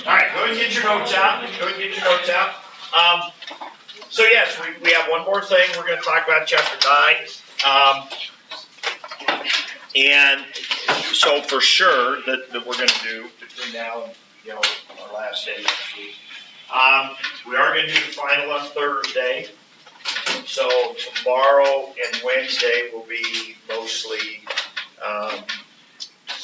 All right, go and get your notes out. Go and get your notes out. So yes, we have one more thing we're going to talk about, chapter 9. And so for sure that we're going to do between now and our last day next week. We are going to do the final on Thursday. So tomorrow and Wednesday will be mostly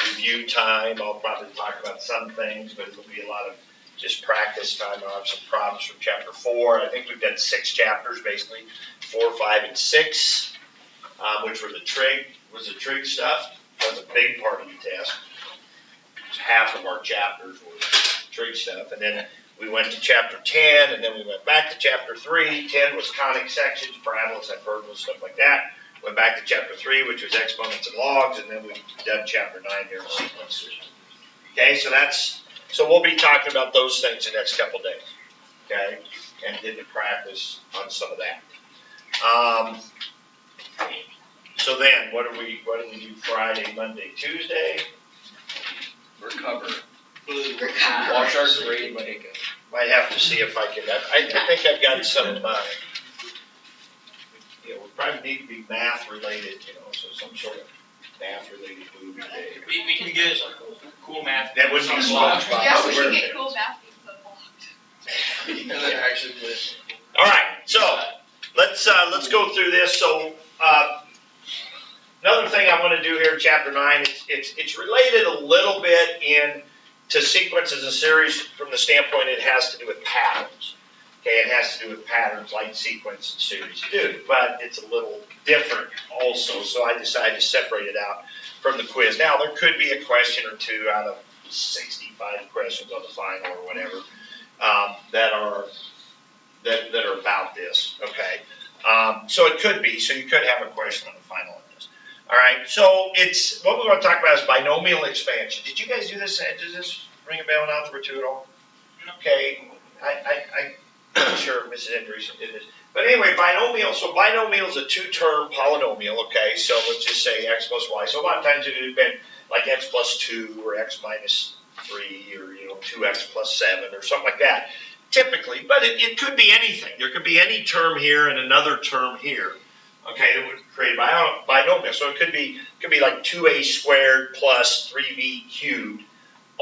review time. I'll probably talk about some things, but it'll be a lot of just practice time. I'll have some problems from chapter 4. I think we've done 6 chapters, basically 4, 5, and 6, which were the trig stuff. That was a big part of the test. Half of our chapters were trig stuff, and then we went to chapter 10, and then we went back to chapter 3. 10 was conic sections, parabolas, hyperbolas, stuff like that. Went back to chapter 3, which was exponents and logs, and then we've done chapter 9 here, sequences. Okay, so we'll be talking about those things the next couple days. Okay, and did the practice on some of that. So then, what do we do Friday, Monday, Tuesday? Recover. Wash our grade makeup. Might have to see if I can. I think I've got some. We probably need to be math related, so some sort of math related movie day. We can get cool math. That would be small. Yeah, we can get cool math things unlocked. All right, so let's go through this. So another thing I want to do here in chapter 9 is it's related a little bit to sequences and series from the standpoint it has to do with patterns. Okay, it has to do with patterns like sequence and series do, but it's a little different also, so I decided to separate it out from the quiz. Now, there could be a question or two out of 65 questions on the final or whatever that are about this, okay? So it could be, so you could have a question on the final on this. All right, so what we're going to talk about is binomial expansion. Did you guys do this? Does this ring a bell in Algebra 2 at all? Okay, I'm sure Mrs. Andreessen did this. But anyway, binomial, so binomial is a 2-term polynomial, okay? So let's just say x plus y. So a lot of times it would have been like x plus 2 or x minus 3 or, 2x plus 7 or something like that, typically. But it could be anything. There could be any term here and another term here, okay, that would create a binomial. So it could be like 2a squared plus 3b cubed,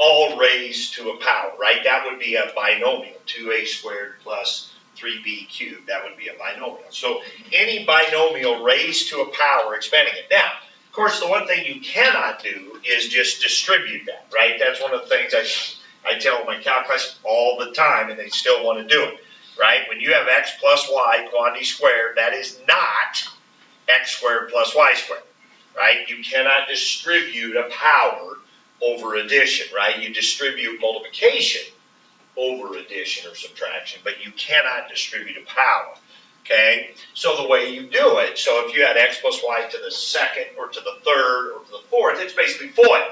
all raised to a power, right? That would be a binomial, 2a squared plus 3b cubed. That would be a binomial. So any binomial raised to a power, expanding it. Now, of course, the one thing you cannot do is just distribute that, right? That's one of the things I tell my calculus all the time, and they still want to do it, right? When you have x plus y, quantity squared, that is not x squared plus y squared, right? You cannot distribute a power over addition, right? You distribute multiplication over addition or subtraction, but you cannot distribute a power, okay? So the way you do it, so if you had x plus y to the second or to the third or to the fourth, it's basically FOIL,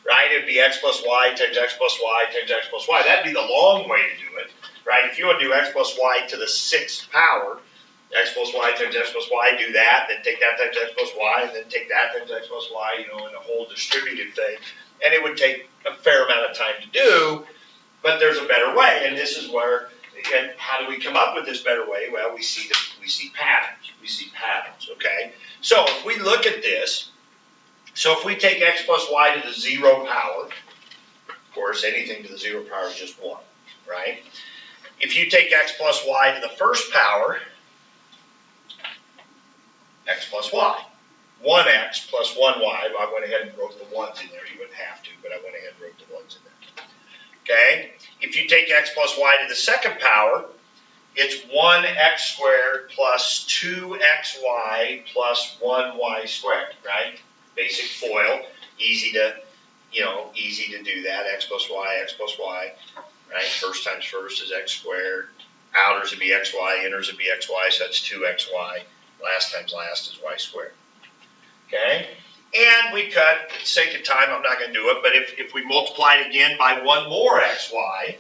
right? It'd be x plus y times x plus y times x plus y. That'd be the long way to do it, right? If you want to do x plus y to the 6th power, x plus y times x plus y, do that, then take that times x plus y, and then take that times x plus y, in a whole distributed thing. And it would take a fair amount of time to do, but there's a better way. And this is where, again, how do we come up with this better way? Well, we see patterns. We see patterns, okay? So if we look at this, so if we take x plus y to the 0 power, of course, anything to the 0 power is just 1, right? If you take x plus y to the 1st power, x plus y. 1x plus 1y, I went ahead and wrote the 1's in there. You wouldn't have to, but I went ahead and wrote the 1's in there. Okay? If you take x plus y to the 2nd power, it's 1x squared plus 2xy plus 1y squared, right? Basic FOIL, easy to do that. X plus y, right? First times first is x squared. Outers would be xy, inners would be xy, so that's 2xy. Last times last is y squared. Okay, and we cut, for the sake of time, I'm not going to do it, but if we multiply it again by 1 more xy,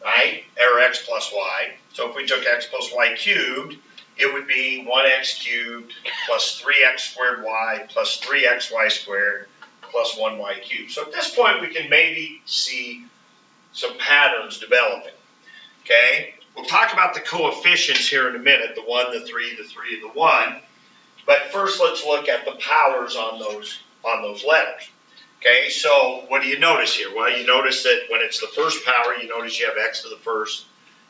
right, or x plus y, so if we took x plus y cubed, it would be 1x cubed plus 3x squared y plus 3xy squared plus 1y cubed. So at this point, we can maybe see some patterns developing. Okay, we'll talk about the coefficients here in a minute, the 1, the 3, the 3, and the 1. But first, let's look at the powers on those letters. Okay, so what do you notice here? Well, you notice that when it's the first power, you notice you have x to the first,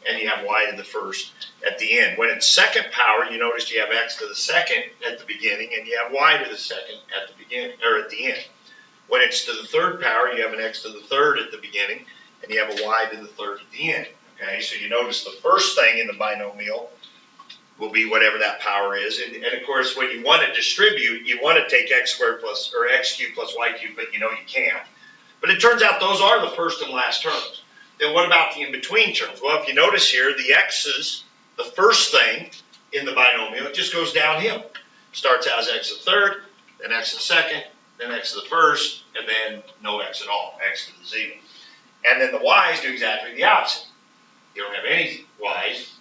and you have y to the first at the end. When it's second power, you notice you have x to the second at the beginning, and you have y to the second at the beginning or at the end. When it's to the third power, you have an x to the third at the beginning, and you have a y to the third at the end. Okay, so you notice the first thing in the binomial will be whatever that power is. And of course, when you want to distribute, you want to take x squared plus, or x cubed plus y cubed, but you know you can't. But it turns out those are the first and last terms. Then what about the in-between terms? Well, if you notice here, the x's, the first thing in the binomial, it just goes downhill. Starts out as x to the third, then x to the second, then x to the first, and then no x at all, x to the 0. And then the y's do exactly the opposite. You don't have any y's,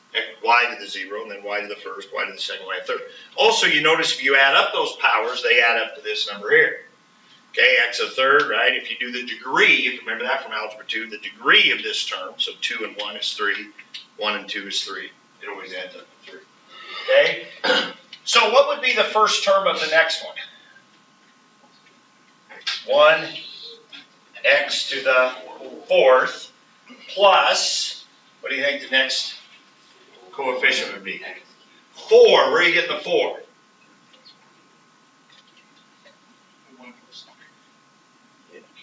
y to the 0, and then y to the first, y to the second, y to the third. Also, you notice if you add up those powers, they add up to this number here. Okay, x to the third, right? If you do the degree, if you remember that from Algebra 2, the degree of this term, so 2 and 1 is 3, 1 and 2 is 3. It always adds up to 3. Okay? So what would be the first term of the next one? 1 x to the fourth plus, what do you think the next coefficient would be? 4. Where are you getting the 4?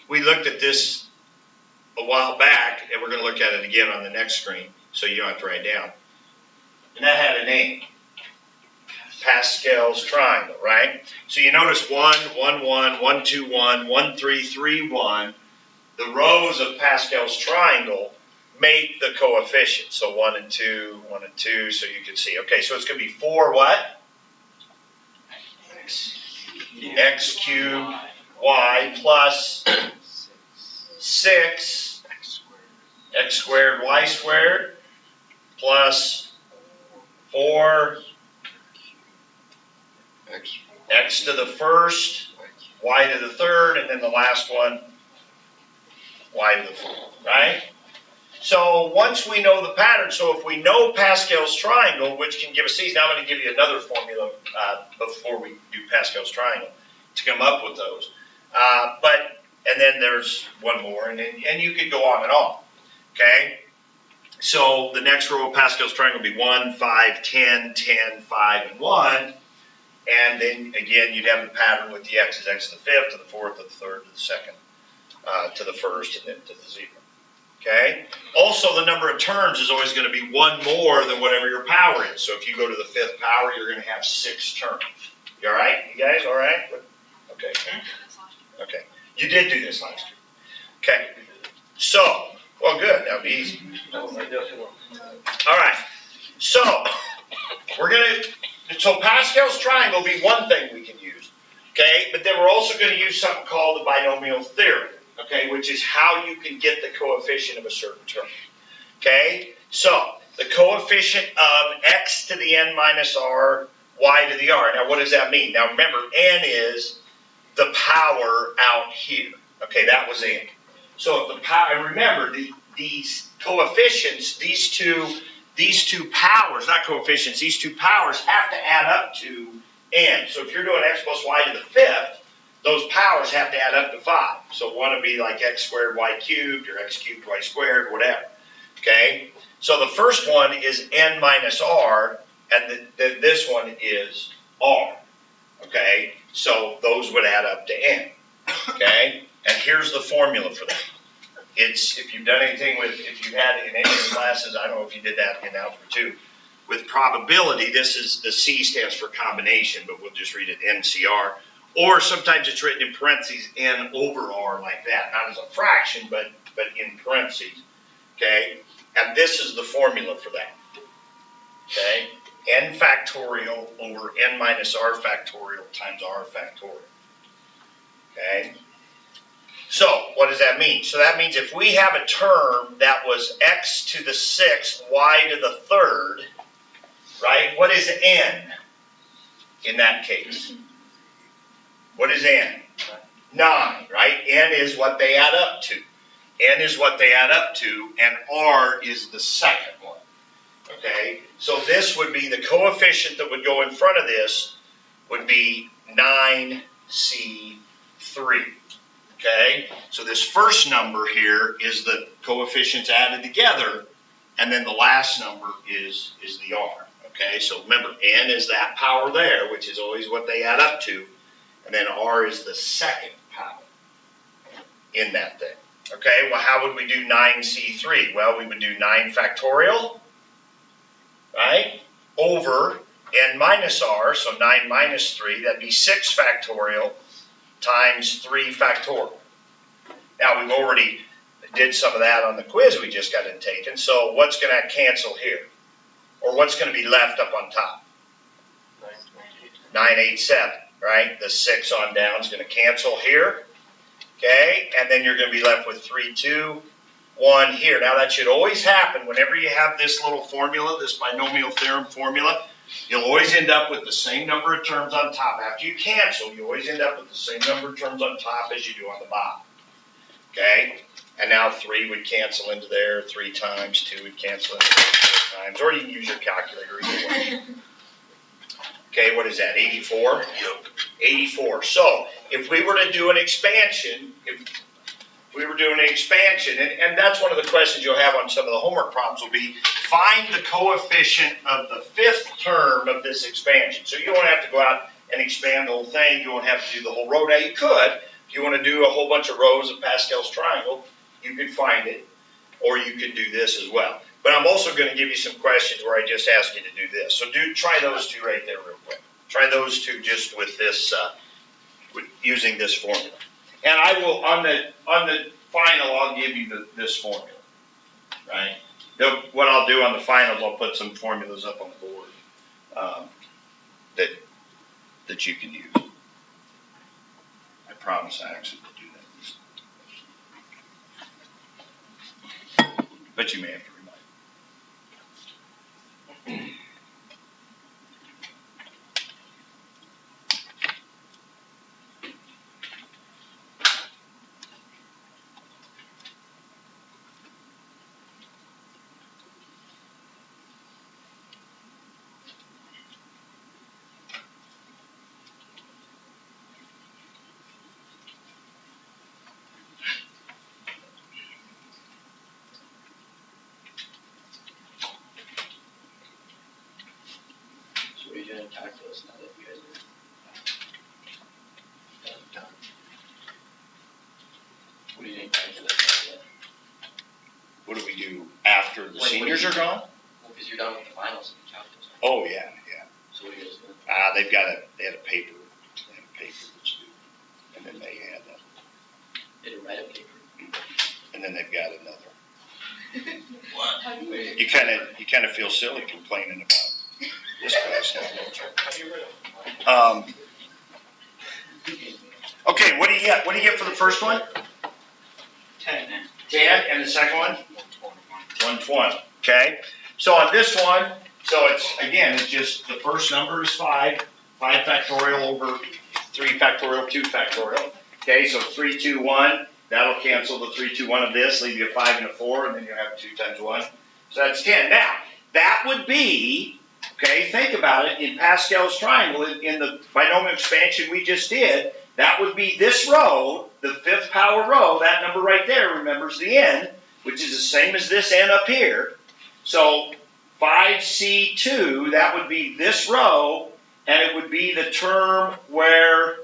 We looked at this a while back, and we're going to look at it again on the next screen, so you don't have to write down. And that had a name. Pascal's triangle, right? So you notice 1, 1, 1, 1, 2, 1, 1, 3, 3, 1. The rows of Pascal's triangle make the coefficient. So 1 and 2, 1 and 2, so you can see. Okay, so it's going to be 4 what? X cubed y plus 6 x squared y squared plus 4 x to the first, y to the third, and then the last one, y to the fourth, right? So once we know the pattern, so if we know Pascal's triangle, which can give us these, now I'm going to give you another formula before we do Pascal's triangle to come up with those. And then there's one more, and you could go on and on, okay? So the next row of Pascal's triangle will be 1, 5, 10, 10, 5, and 1. And then again, you'd have the pattern with the x's, x to the fifth, to the fourth, to the third, to the second, to the first, and then to the 0. Okay? Also, the number of terms is always going to be one more than whatever your power is. So if you go to the fifth power, you're going to have 6 terms. You all right? You guys all right? Okay. Okay. You did do this last year. Okay. So, well, good. That would be easy. All right. So, we're going to, so Pascal's triangle will be one thing we can use. Okay? But then we're also going to use something called the binomial theorem. Okay? Which is how you can get the coefficient of a certain term. Okay? So, the coefficient of x to the n minus r, y to the r. Now, what does that mean? Now, remember, n is the power out here. Okay, that was n. So, if the power, and remember, these coefficients, these two powers, not coefficients, these two powers have to add up to n. So, if you're doing x plus y to the fifth, those powers have to add up to 5. So, one would be like x squared y cubed, or x cubed y squared, whatever. Okay? So, the first one is n minus r, and this one is r. Okay? So, those would add up to n. Okay? And here's the formula for that. It's, if you've done anything with, if you had in any of the classes, I don't know if you did that in Algebra 2, with probability, this is, the C stands for combination, but we'll just read it NCR. Or sometimes it's written in parentheses N over R like that. Not as a fraction, but in parentheses. Okay? And this is the formula for that. Okay? N factorial over N minus R factorial times R factorial. Okay? So, what does that mean? So that means if we have a term that was x to the sixth, y to the third, right? What is n in that case? What is n? 9, right? N is what they add up to. N is what they add up to, and R is the second one. Okay, so this would be the coefficient that would go in front of this would be 9C3. Okay, so this first number here is the coefficients added together, and then the last number is the R. Okay, so remember, N is that power there, which is always what they add up to, and then R is the second power in that thing. Okay, well, how would we do 9C3? Well, we would do 9 factorial, right, over N minus R, so 9 minus 3, that'd be 6 factorial times 3 factorial. Now, we've already did some of that on the quiz we just got taken, so what's going to cancel here? Or what's going to be left up on top? 987, right? The 6 on down is going to cancel here. Okay, and then you're going to be left with 3, 2, 1 here. Now that should always happen whenever you have this little formula, this binomial theorem formula. You'll always end up with the same number of terms on top. After you cancel, you always end up with the same number of terms on top as you do on the bottom. Okay, and now 3 would cancel into there 3 times, 2 would cancel into there 4 times, or you can use your calculator either way. Okay, what is that, 84? Yep. 84. So, if we were to do an expansion, and that's one of the questions you'll have on some of the homework problems will be, find the coefficient of the 5th term of this expansion. So you don't have to go out and expand the whole thing. You won't have to do the whole row. Now you could, if you want to do a whole bunch of rows of Pascal's triangle, you could find it, or you could do this as well. But I'm also going to give you some questions where I just ask you to do this. So try those two right there real quick. Try those two just with this, using this formula. And I will, on the final, I'll give you this formula, right? What I'll do on the finals, I'll put some formulas up on the board that you can use. I promise I actually will do that. But you may have to remind me. Calculus now that you guys are done. What do you think calculus yet? What do we do after the seniors are gone? Well, because you're done with the finals in calculus. Right? Oh yeah. So what are you guys doing? They had a paper. They had a paper that's due, and then they had They didn't write a paper. and then they've got another. What? You kind of feel silly complaining about this class now. Okay, what do you get? What do you get for the first one? 10. 10, and the second one? 120. Okay, so on this one, so it's just the first number is 5 factorial over 3 factorial, 2 factorial. Okay, so 3, 2, 1. That'll cancel the 3, 2, 1 of this, leave you a 5 and a 4, and then you have 2 times 1. So that's 10. Now, that would be, okay, think about it, in Pascal's triangle, in the binomial expansion we just did, that would be this row, the 5th power row, that number right there, remember, is the n, which is the same as this n up here. So 5C2, that would be this row, and it would be the term where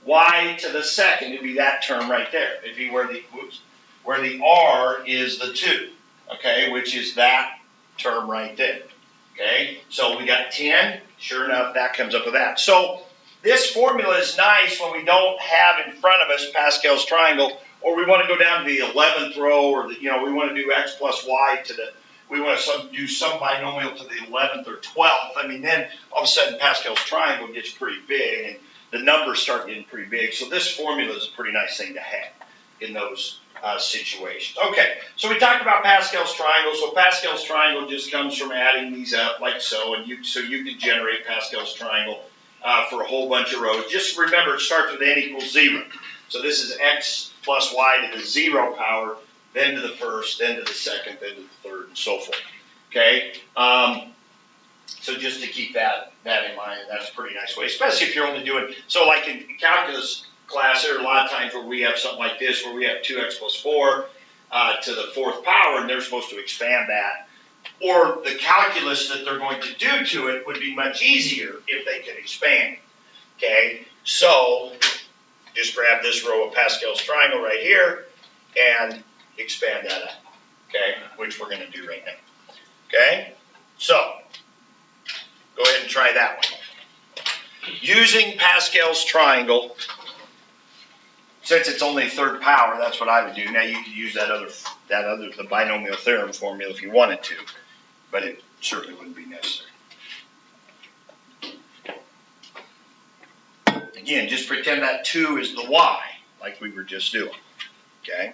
y to the second, it'd be that term right there. It'd be where the r is the 2, okay, which is that term right there. Okay, so we got 10, sure enough, that comes up with that. So this formula is nice when we don't have in front of us Pascal's triangle, or we want to go down to the 11th row, or we want to do x plus y we want to do some binomial to the 11th or 12th. I mean, then all of a sudden Pascal's triangle gets pretty big, and the numbers start getting pretty big. So this formula is a pretty nice thing to have in those situations. Okay, so we talked about Pascal's triangle. So Pascal's triangle just comes from adding these up like so, and you can generate Pascal's triangle for a whole bunch of rows. Just remember, it starts with n equals 0. So this is x plus y to the 0 power then to the first, then to the second, then to the third, and so forth. Okay? So just to keep that in mind, that's a pretty nice way, especially if you're only doing, so like in calculus class, there are a lot of times where we have something like this, where we have 2x plus 4 to the fourth power, and they're supposed to expand that. Or the calculus that they're going to do to it would be much easier if they could expand. Okay, so just grab this row of Pascal's triangle right here and expand that up. Okay, which we're going to do right now. Okay, so go ahead and try that one. Using Pascal's triangle, since it's only third power, that's what I would do. Now you could use the binomial theorem formula if you wanted to, but it certainly wouldn't be necessary. Again, just pretend that 2 is the y, like we were just doing. Okay.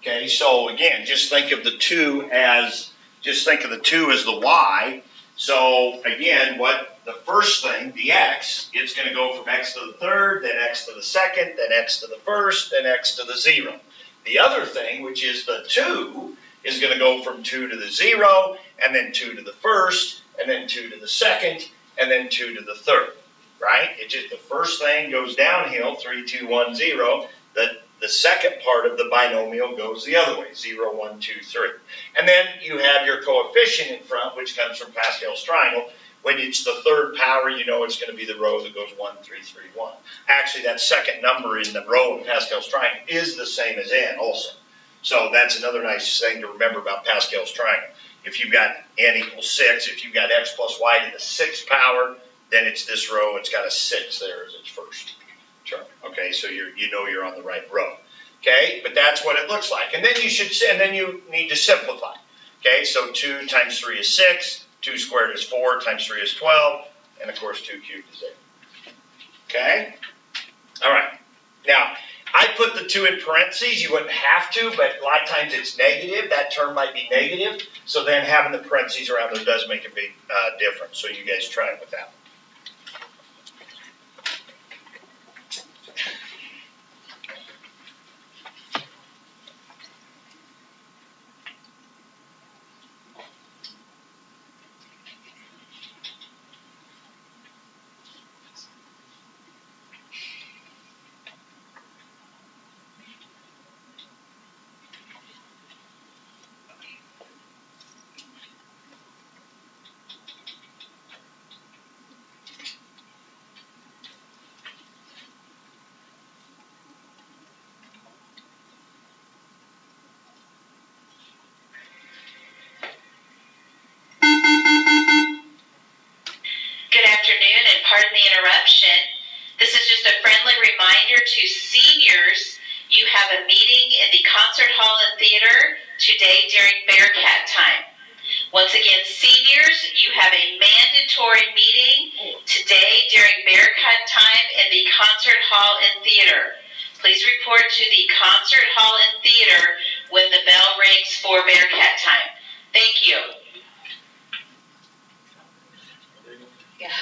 Okay, so again, just think of the 2 as the y. So again, the first thing, the x, it's going to go from x to the third, then x to the second, then x to the first, then x to the 0. The other thing, which is the 2, is going to go from 2 to the 0, and then 2 to the first, and then 2 to the second, and then 2 to the third. Right? It's just the first thing goes downhill, 3, 2, 1, 0. The second part of the binomial goes the other way, 0, 1, 2, 3. And then you have your coefficient in front, which comes from Pascal's triangle. When it's the third power, you know it's going to be the row that goes 1, 3, 3, 1. Actually, that second number in the row in Pascal's triangle is the same as n also. So that's another nice thing to remember about Pascal's triangle. If you've got n equals 6, if you've got x plus y to the 6th power, then it's this row, it's got a 6 there as its first term. Okay, so you know you're on the right row. Okay, but that's what it looks like. And then you need to simplify. Okay, so 2 times 3 is 6, 2 squared is 4, times 3 is 12, and of course 2 cubed is 8. Okay? All right. Now, I put the 2 in parentheses. You wouldn't have to, but a lot of times it's negative. That term might be negative. So then having the parentheses around there does make a big difference. So you guys try it with that. Pardon the interruption. This is just a friendly reminder to seniors. You have a meeting in the concert hall and theater today during Bearcat time. Once again, seniors, you have a mandatory meeting today during Bearcat time in the concert hall and theater. Please report to the concert hall and theater when the bell rings for Bearcat time. Thank you. Yeah.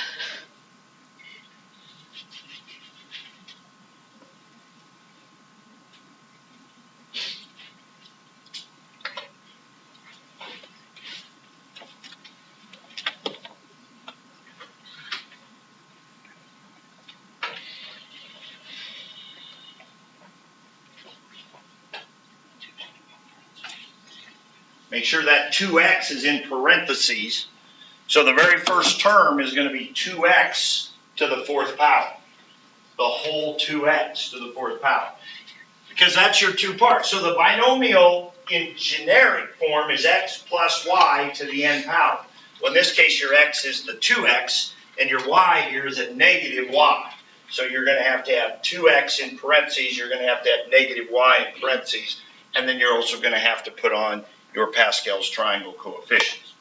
make sure that 2x is in parentheses. So the very first term is going to be 2x to the fourth power. The whole 2x to the fourth power. Because that's your two parts. So the binomial in generic form is x plus y to the n power. Well, in this case, your x is the 2x, and your y here is a negative y. So you're going to have 2x in parentheses. You're going to have negative y in parentheses. And then you're also going to have to put on your Pascal's triangle coefficients.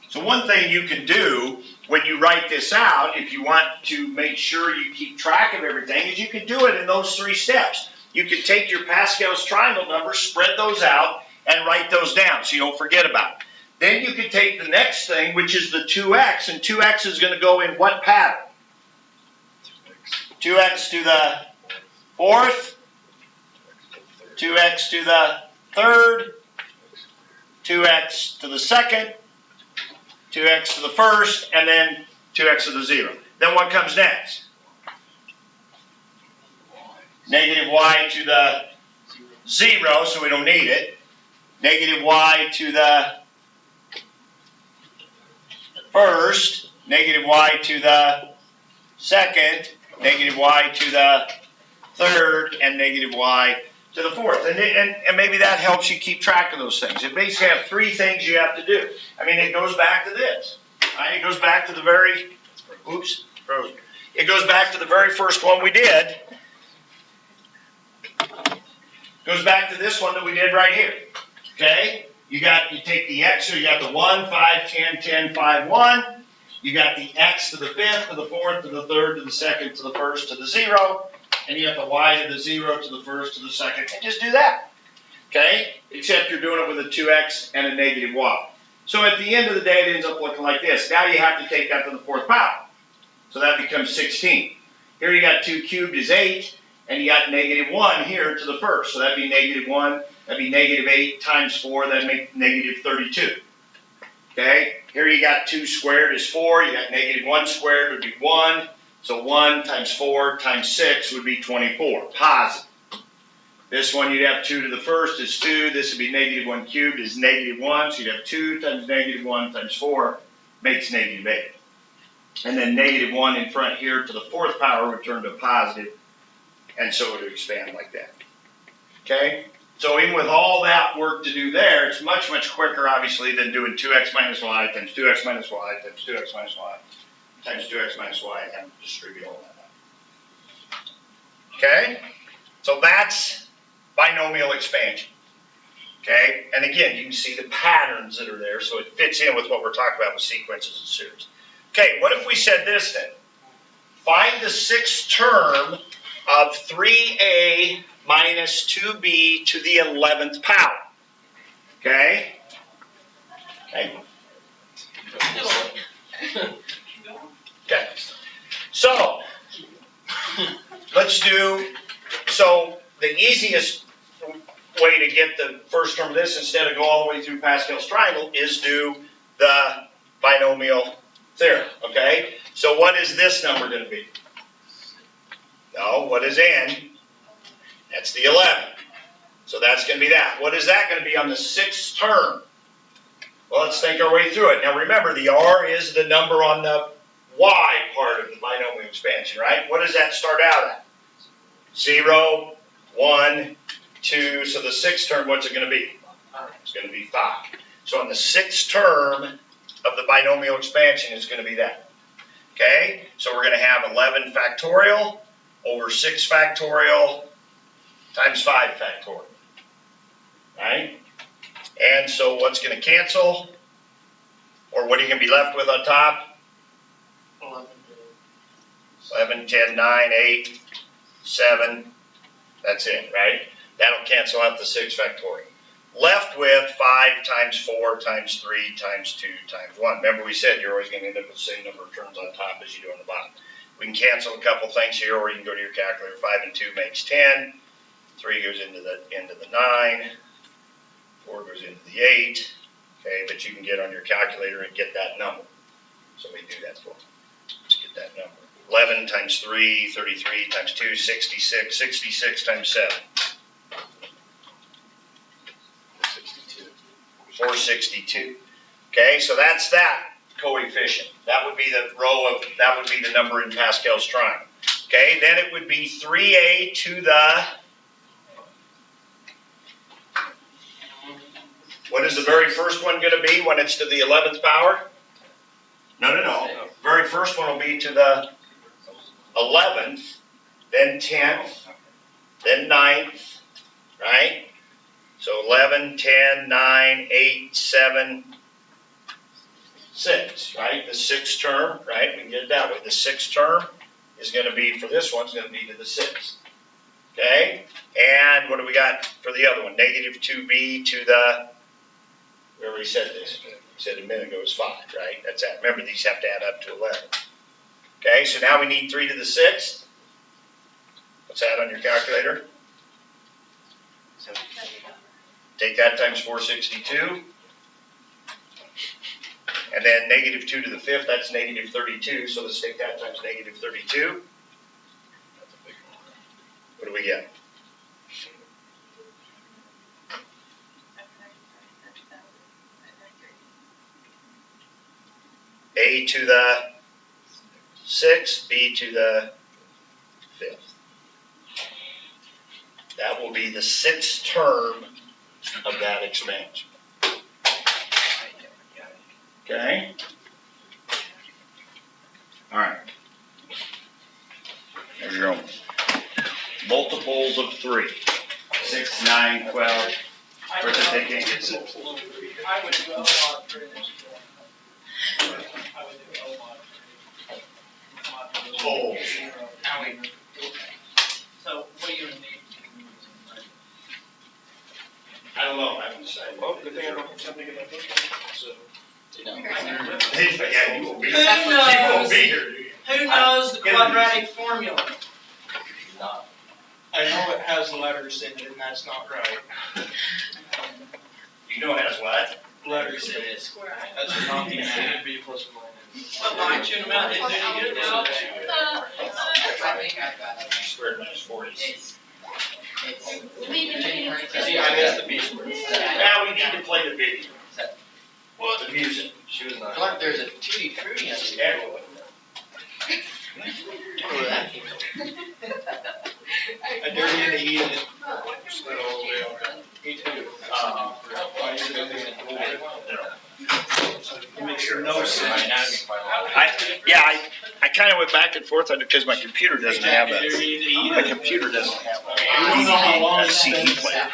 So one thing you can do when you write this out, if you want to make sure you keep track of everything, is you can do it in those 3 steps. You can take your Pascal's triangle numbers, spread those out, and write those down so you don't forget about it. Then you can take the next thing, which is the 2x, and 2x is going to go in what pattern? 2x to the fourth, 2x to the third, 2x to the second, 2x to the first, and then 2x to the 0. Then what comes next? Negative y to the 0, so we don't need it. Negative y to the first, negative y to the second, negative y to the third, and negative y to the fourth. And maybe that helps you keep track of those things. It basically have 3 things you have to do. I mean, it goes back to this. Right? It goes back to the very, oops, frozen. It goes back to the very first one we did. Goes back to this one that we did right here. Okay? You take the x, so you got the 1, 5, 10, 10, 5, 1. You got the x to the fifth, to the fourth, to the third, to the second, to the first, to the 0. And you got the y to the 0, to the first, to the second, and just do that. Okay? Except you're doing it with a 2x and a negative y. So at the end of the day, it ends up looking like this. Now you have to take that to the fourth power. So that becomes 16. Here you got 2 cubed is 8, and you got negative 1 here to the first. So that'd be negative 1. That'd be negative 8 times 4. That'd make negative 32. Okay? Here you got 2 squared is 4. You got negative 1 squared would be 1. So 1 times 4 times 6 would be 24, positive. This one you'd have 2 to the first is 2. This would be negative 1 cubed is negative 1. So you'd have 2 times negative 1 times 4 makes negative 8. And then negative 1 in front here to the fourth power would turn to positive. And so it would expand like that. Okay? So even with all that work to do there, it's much, much quicker, obviously, than doing 2x minus y times 2x minus y times 2x minus y. Times 2x minus y and have to distribute all that out. Okay? So that's binomial expansion. Okay? And again, you can see the patterns that are there, so it fits in with what we're talking about with sequences and series. Okay, what if we said this then? Find the 6th term of 3a minus 2b to the 11th power. Okay? Okay. Okay, so let's do, so the easiest way to get the first term of this instead of go all the way through Pascal's triangle is do the binomial theorem, okay? So what is this number going to be? No, what is n? That's the 11. So that's going to be that. What is that going to be on the 6th term? Well, let's think our way through it. Now remember, the r is the number on the y part of the binomial expansion, right? What does that start out at? 0, 1, 2. So the 6th term, what's it going to be? It's going to be 5. So on the 6th term of the binomial expansion is going to be that. Okay? So we're going to have 11 factorial over 6 factorial times 5 factorial. Right? And so what's going to cancel? Or what are you going to be left with on top? 11, 10, 9, 8, 7. That's it, right? That'll cancel out the 6 factorial. left with 5 times 4 times 3 times 2 times 1. Remember we said you're always going to end up with the same number of terms on top as you do on the bottom. We can cancel a couple things here, or you can go to your calculator. 5 and 2 makes 10. 3 goes into the 9. 4 goes into the 8. Okay, but you can get on your calculator and get that number. So we do that for you. Let's get that number. 11 times 3, 33 times 2, 66. 66 times 7. 462. Okay, so that's that coefficient. That would be the that would be the number in Pascal's triangle. Okay, then it would be 3a to the, what is the very first one going to be when it's to the 11th power? No. Very first one will be to the 11th, then 10th, then 9th, right? So 11, 10, 9, 8, 7, 6, right? The 6th term, right? We can get it that way. The 6th term is going to be, for this one, is going to be to the 6th. Okay? And what do we got for the other one? Negative 2b to the, we already said this. We said a minute ago it was 5, right? That's that. Remember, these have to add up to 11. Okay, so now we need 3 to the 6th. What's that on your calculator? Take that times 462. And then negative 2 to the 5th, that's negative 32. So let's take that times negative 32. What do we get? A to the 6th, B to the 5th. That will be the 6th term of that expansion. Okay? All right. There's your own. Multiples of 3. 6, 9, 12. Where's it taking? I would do a lot for it. I would do a lot. Oh. So what do you need? I don't know. I haven't decided. Well, good thing I don't have something in my book, so. Yeah, you won't be Who here. You won't knows? be here, do you? Who knows the quadratic formula? Not. I know it has letters in it, and that's not right. You know it has what? Letters in It it. is. That's not the answer. B plus or minus. What line tune them out? Didn't you get Squared minus 4 is. See, I missed the B squared. Now we need to play the video. Well, the music. She was not. Clark, there's a tutti frutti on the Everyone. I dare you to eat it. Slid all the way over. Me too. Make sure no sin. I kind of went back and forth on it because my computer doesn't have a. My computer doesn't have I don't know how long a it's CD been. player.